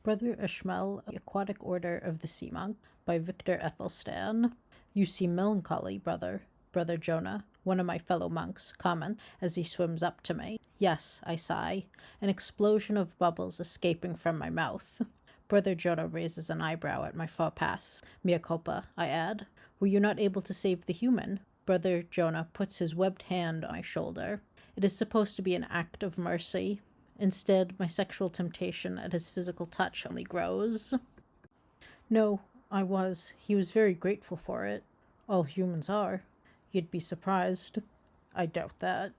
Brother Ishmael, The Aquatic Order of the Sea Monk, by Victor Ethelstan. You seem melancholy, brother. Brother Jonah, one of my fellow monks, comments as he swims up to me. Yes, I sigh, an explosion of bubbles escaping from my mouth. Brother Jonah raises an eyebrow at my faux pas. Mea culpa, I add. Were you not able to save the human? Brother Jonah puts his webbed hand on my shoulder. It is supposed to be an act of mercy. Instead, my sexual temptation at his physical touch only grows. No, I was. He was very grateful for it. All humans are. You'd be surprised. I doubt that.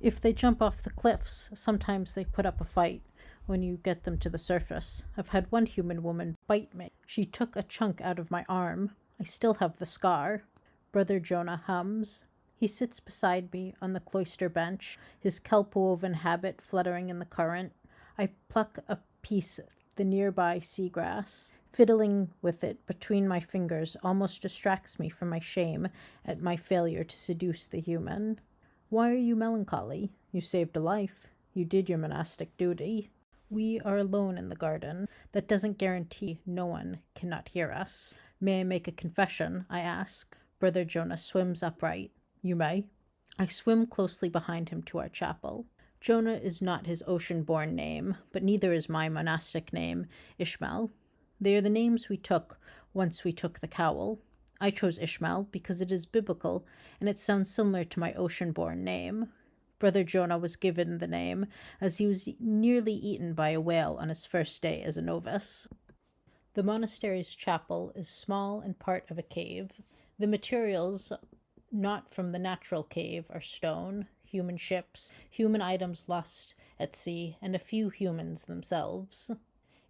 If they jump off the cliffs, sometimes they put up a fight when you get them to the surface. I've had one human woman bite me. She took a chunk out of my arm. I still have the scar. Brother Jonah hums. He sits beside me on the cloister bench, his kelp-woven habit fluttering in the current. I pluck a piece of the nearby seagrass. Fiddling with it between my fingers almost distracts me from my shame at my failure to seduce the human. Why are you melancholy? You saved a life. You did your monastic duty. We are alone in the garden. That doesn't guarantee no one cannot hear us. May I make a confession? I ask. Brother Jonah swims upright. You may. I swim closely behind him to our chapel. Jonah is not his ocean-born name, but neither is my monastic name, Ishmael. They are the names we took once we took the cowl. I chose Ishmael because it is biblical, and it sounds similar to my ocean-born name. Brother Jonah was given the name as he was nearly eaten by a whale on his first day as a novice. The monastery's chapel is small and part of a cave. The materials not from the natural cave are stone, human ships, human items lost at sea, and a few humans themselves.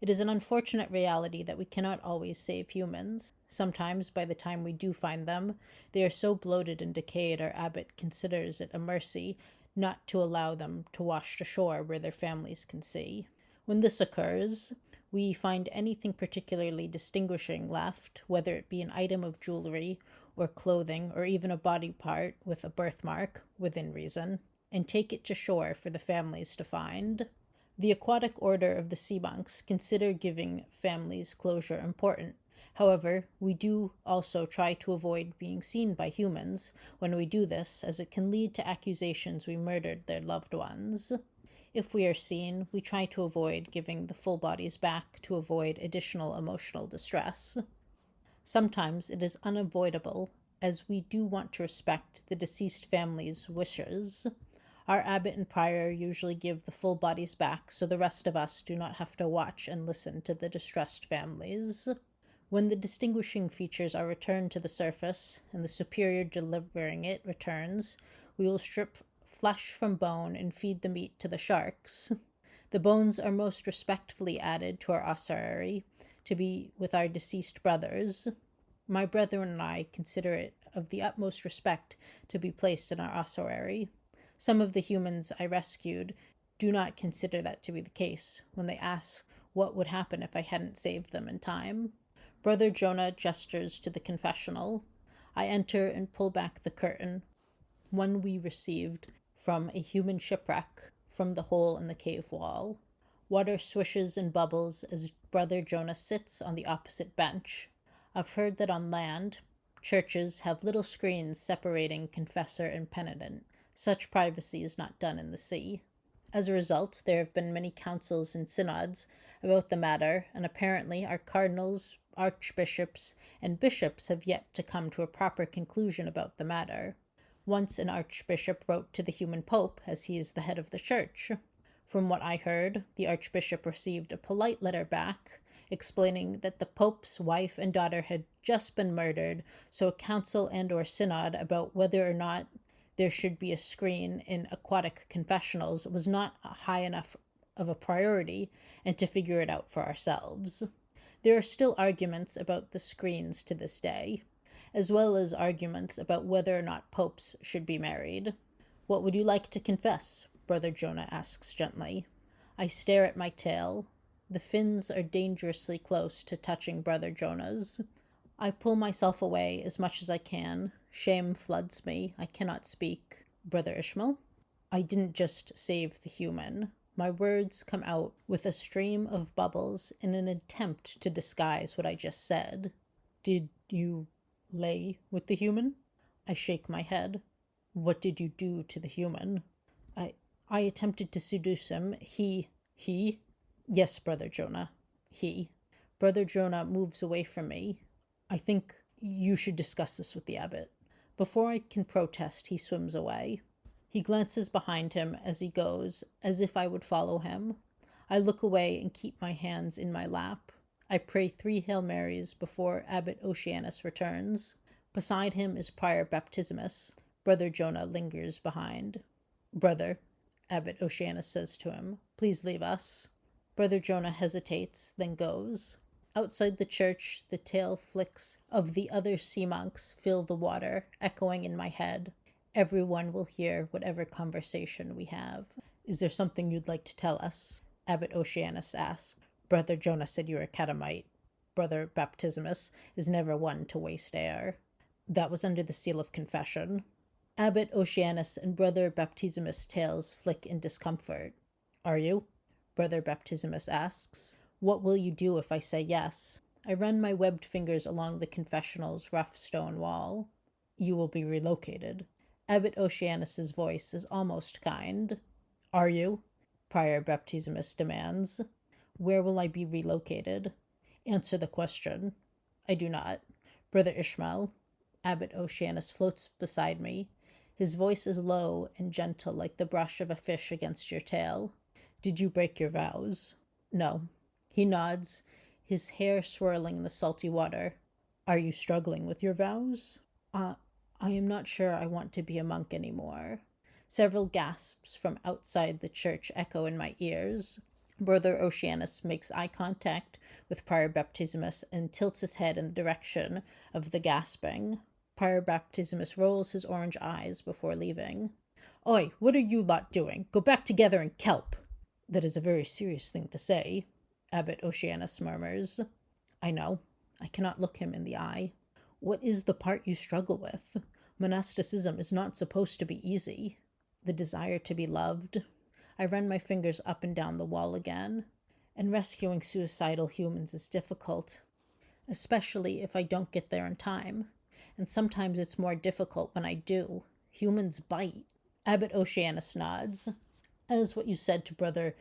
It is an unfortunate reality that we cannot always save humans. Sometimes, by the time we do find them, they are so bloated and decayed our abbot considers it a mercy not to allow them to wash ashore where their families can see. When this occurs, we find anything particularly distinguishing left, whether it be an item of jewelry or clothing, or even a body part with a birthmark, within reason, and take it to shore for the families to find. The Aquatic Order of the Sea Monks consider giving families closure important. However, we do also try to avoid being seen by humans when we do this, as it can lead to accusations we murdered their loved ones. If we are seen, we try to avoid giving the full bodies back to avoid additional emotional distress. Sometimes it is unavoidable, as we do want to respect the deceased family's wishes. Our abbot and prior usually give the full bodies back, so the rest of us do not have to watch and listen to the distressed families. When the distinguishing features are returned to the surface, and the superior delivering it returns, we will strip flesh from bone and feed the meat to the sharks. The bones are most respectfully added to our ossuary, to be with our deceased brothers. My brethren and I consider it of the utmost respect to be placed in our ossuary. Some of the humans I rescued do not consider that to be the case when they ask what would happen if I hadn't saved them in time. Brother Jonah gestures to the confessional. I enter and pull back the curtain, one we received from a human shipwreck from the hole in the cave wall. Water swishes and bubbles as Brother Jonah sits on the opposite bench. I've heard that on land, churches have little screens separating confessor and penitent. Such privacy is not done in the sea. As a result, there have been many councils and synods about the matter, and apparently our cardinals, archbishops, and bishops have yet to come to a proper conclusion about the matter. Once an archbishop wrote to the human pope, as he is the head of the church. From what I heard, the archbishop received a polite letter back, explaining that the pope's wife and daughter had just been murdered, so a council and or synod about whether or not there should be a screen in aquatic confessionals was not high enough of a priority, and to figure it out for ourselves. There are still arguments about the screens to this day, as well as arguments about whether or not popes should be married. What would you like to confess? Brother Jonah asks gently. I stare at my tail. The fins are dangerously close to touching Brother Jonah's. I pull myself away as much as I can. Shame floods me. I cannot speak. Brother Ishmael? I didn't just save the human. My words come out with a stream of bubbles in an attempt to disguise what I just said. Did you lay with the human? I shake my head. What did you do to the human? I attempted to seduce him. He? Yes, Brother Jonah. He. Brother Jonah moves away from me. I think you should discuss this with the abbot. Before I can protest, he swims away. He glances behind him as he goes, as if I would follow him. I look away and keep my hands in my lap. I pray 3 Hail Marys before Abbot Oceanus returns. Beside him is Prior Baptisimus. Brother Jonah lingers behind. Brother, Abbot Oceanus says to him, please leave us. Brother Jonah hesitates, then goes. Outside the church, the tail flicks of the other sea monks fill the water, echoing in my head. Everyone will hear whatever conversation we have. Is there something you'd like to tell us? Abbot Oceanus asked. Brother Jonah said you were a catamite. Brother Baptisimus is never one to waste air. That was under the seal of confession. Abbot Oceanus and Brother Baptisimus' tails flick in discomfort. Are you? Brother Baptisimus asks. What will you do if I say yes? I run my webbed fingers along the confessional's rough stone wall. You will be relocated. Abbot Oceanus's voice is almost kind. Are you? Prior Baptisimus demands. Where will I be relocated? Answer the question. I do not. Brother Ishmael. Abbot Oceanus floats beside me. His voice is low and gentle like the brush of a fish against your tail. Did you break your vows? No. He nods, his hair swirling in the salty water. Are you struggling with your vows? I am not sure I want to be a monk anymore. Several gasps from outside the church echo in my ears. Brother Oceanus makes eye contact with Prior Baptisimus and tilts his head in the direction of the gasping. Prior Baptisimus rolls his orange eyes before leaving. Oi, what are you lot doing? Go back together and kelp! That is a very serious thing to say, Abbot Oceanus murmurs. I know. I cannot look him in the eye. What is the part you struggle with? Monasticism is not supposed to be easy. The desire to be loved. I run my fingers up and down the wall again. And rescuing suicidal humans is difficult, especially if I don't get there in time. And sometimes it's more difficult when I do. Humans bite. Abbot Oceanus nods. As what you said to Brother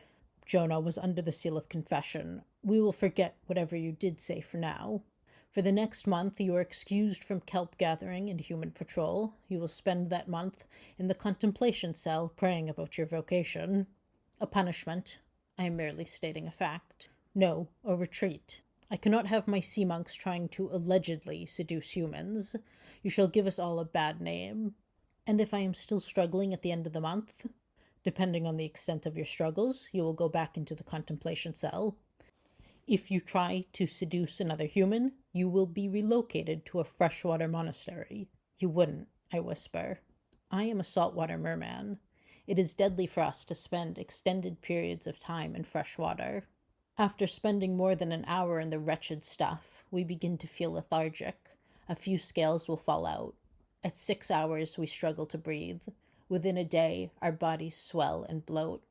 Jonah was under the seal of confession, we will forget whatever you did say for now. For the next month, you are excused from kelp gathering and human patrol. You will spend that month in the contemplation cell praying about your vocation. A punishment. I am merely stating a fact. No, a retreat. I cannot have my sea monks trying to allegedly seduce humans. You shall give us all a bad name. And if I am still struggling at the end of the month, depending on the extent of your struggles, you will go back into the contemplation cell. If you try to seduce another human, you will be relocated to a freshwater monastery. You wouldn't, I whisper. I am a saltwater merman. It is deadly for us to spend extended periods of time in fresh water. After spending more than an hour in the wretched stuff, we begin to feel lethargic. A few scales will fall out. At 6 hours, we struggle to breathe. Within a day, our bodies swell and bloat.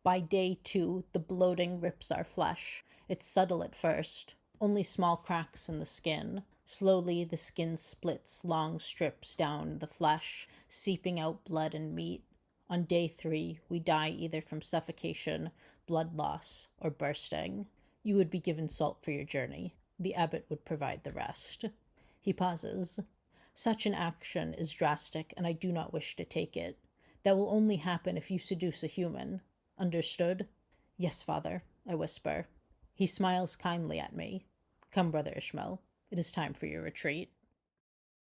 By day 2, the bloating rips our flesh. It's subtle at first, only small cracks in the skin. Slowly, the skin splits long strips down the flesh, seeping out blood and meat. On day 3, we die either from suffocation, blood loss, or bursting. You would be given salt for your journey. The abbot would provide the rest. He pauses. Such an action is drastic, and I do not wish to take it. That will only happen if you seduce a human. Understood? Yes, Father, I whisper. He smiles kindly at me. Come, Brother Ishmael. It is time for your retreat.